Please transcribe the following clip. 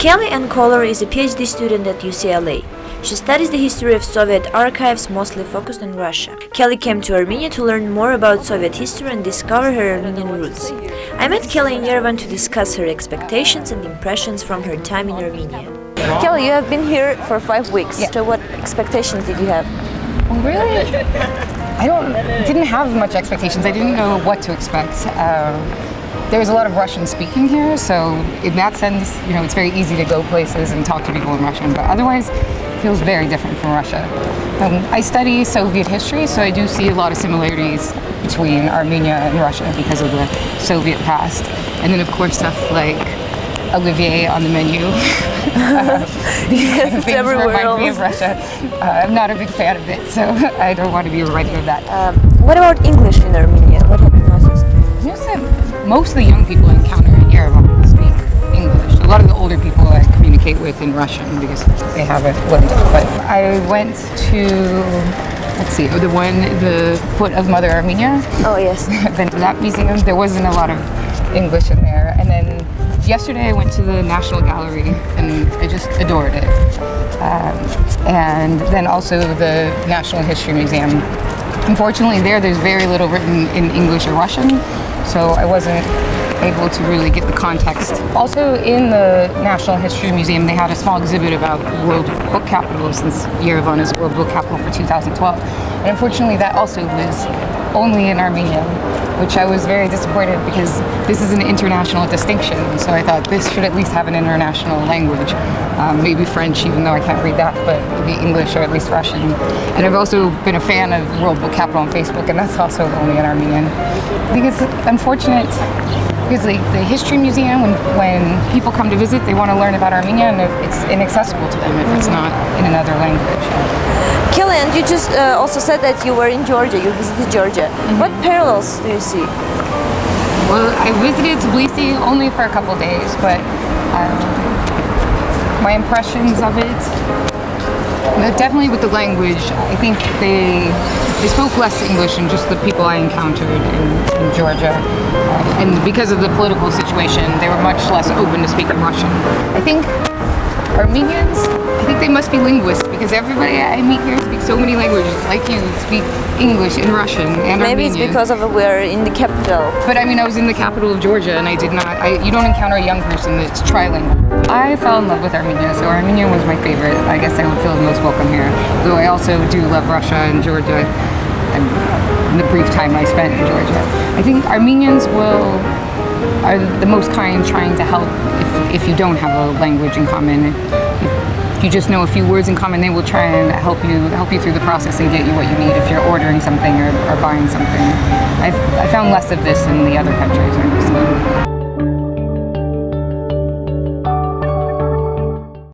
Kelly Ann Kolar is a Ph.D. student at UCLA. She studies the history of Soviet archives, mostly focused on Russia. Kelly came to Armenia to learn more about Soviet history and discover her Armenian roots. I met Kelly in Yerevan to discuss her expectations and impressions from her time in Armenia. Kelly, you have been here for 5 weeks. Yeah. So what expectations did you have? Well, really, didn't have much expectations. I didn't know what to expect. There's a lot of Russian speaking here, so in that sense, it's very easy to go places and talk to people in Russian, but otherwise it feels very different from Russia. I study Soviet history, so I do see a lot of similarities between Armenia and Russia because of the Soviet past. And then of course stuff like Olivier on the menu. Yes, it's everywhere. Remind me of Russia. I'm not a big fan of it, so I don't want to be reminded of that. What about English in Armenia? What have you noticed? Most of the young people I encounter in Yerevan speak English. A lot of the older people I communicate with in Russian because they have it learned it. But I went to, the foot of Mother Armenia. Oh, yes. I've been to that museum. There wasn't a lot of English in there. And then yesterday I went to the National Gallery and I just adored it. And then also the National History Museum. Unfortunately there's very little written in English or Russian, so I wasn't able to really get the context. Also in the National History Museum they had a small exhibit about World Book Capital, since Yerevan is World Book Capital for 2012. And unfortunately that also was only in Armenian, which I was very disappointed because this is an international distinction, so I thought this should at least have an international language. Maybe French, even though I can't read that, but maybe English or at least Russian. And I've also been a fan of World Book Capital on Facebook, and that's also only in Armenian. I think it's unfortunate because the History Museum, when people come to visit, they want to learn about Armenia, and it's inaccessible to them if it's not in another language. Kelly, and you just also said that you were in Georgia, you visited Georgia. Mm-hmm. What parallels do you see? Well, I visited Tbilisi only for a couple days, but my impressions of it, definitely with the language, I think they spoke less English than just the people I encountered in Georgia. And because of the political situation, they were much less open to speaking Russian. I think Armenians, they must be linguists because everybody I meet here speaks so many languages. Like you speak English and Russian and Maybe Armenian. it's because of we're in the capital. But I was in the capital of Georgia and you don't encounter a young person that's trilingual. I fell in love with Armenia, so Armenia was my favorite. I guess I would feel the most welcome here. Though I also do love Russia and Georgia and the brief time I spent in Georgia. I think Armenians are the most kind, trying to help if you don't have a language in common. If you just know a few words in common, they will try and help you through the process and get you what you need if you're ordering something or buying something. I found less of this in the other countries I was in.